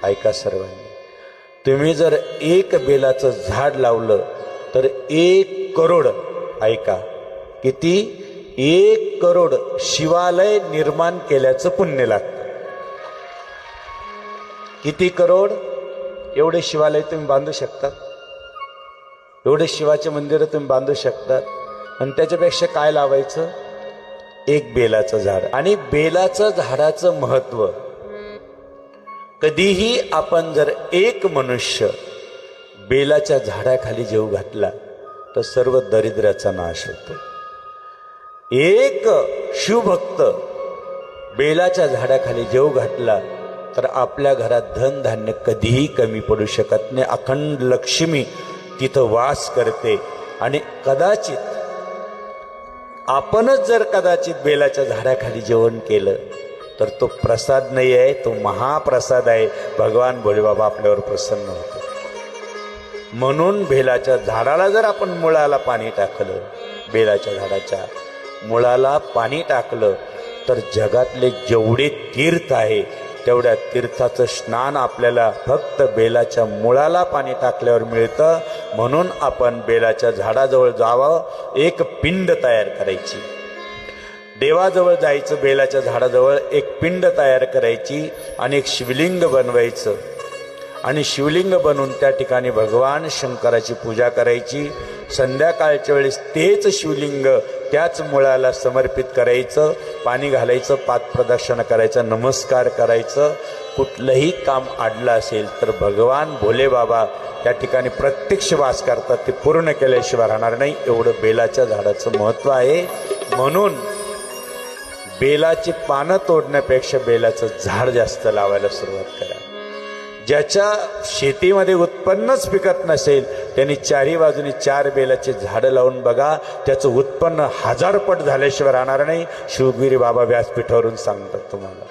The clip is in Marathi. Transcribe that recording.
ऐका सर्वांनी, तुम्ही जर एक बेलाचं झाड लावलं तर 1 करोड, ऐका किती, 1 करोड शिवालय निर्माण केल्याचं पुण्य लागतं. किती करोड? एवढे शिवालय तुम्ही बांधू शकता, एवढे शिवाचे मंदिर तुम्ही बांधू शकता. आणि त्याच्यापेक्षा काय लावायचं? 1 बेलाचं झाड. आणि बेलाचं झाडाचं महत्व, कधीही आपण जर एक मनुष्य बेलाच्या झाडाखाली जेव घातला तर सर्व दरिद्राचा नाश होतो. एक शिवभक्त बेलाच्या झाडाखाली जेव घातला तर आपल्या घरात धनधान्य कधीही कमी पडू शकत नाही. अखंड लक्ष्मी तिथं वास करते. आणि कदाचित आपणच जर कदाचित बेलाच्या झाडाखाली जेवण केलं तर तो प्रसाद नाही आहे, तो महाप्रसाद आहे. भगवान भोलेबाबा आपल्यावर प्रसन्न होते. म्हणून बेलाच्या झाडाला जर आपण मुळाला पाणी टाकलं, बेलाच्या झाडाच्या मुळाला पाणी टाकलं तर जगातले जेवढे तीर्थ आहे तेवढ्या तीर्थाचं स्नान आपल्याला फक्त बेलाच्या मुळाला पाणी टाकल्यावर मिळतं. म्हणून आपण बेलाच्या झाडाजवळ जावं, एक पिंड तयार करायची, देवाजवळ जायचं, बेलाच्या झाडाजवळ एक पिंड तयार करायची आणि एक शिवलिंग बनवायचं. आणि शिवलिंग बनवून त्या ठिकाणी भगवान शंकराची पूजा करायची. संध्याकाळच्या वेळेस तेच शिवलिंग त्याच मुळाला समर्पित करायचं, पाणी घालायचं, पादप्रदक्षिणा करायचं, नमस्कार करायचं. कुठलंही काम अडलं असेल तर भगवान भोले बाबा त्या ठिकाणी प्रत्यक्ष वास करतात. ते पूर्ण केल्याशिवाय राहणार नाही. एवढं बेलाच्या झाडाचं महत्त्व आहे. म्हणून बेलाची पानं तोडण्यापेक्षा बेलाचं झाड जास्त लावायला सुरुवात करा. ज्याच्या शेतीमध्ये उत्पन्नच पिकत नसेल त्यांनी चारी बाजूनी 4 बेलाचे झाडं लावून बघा, त्याचं उत्पन्न 1000 पट झाल्याशिवाय राहणार नाही. शिवगिरी बाबा व्यासपीठावरून सांगतात तुम्हाला.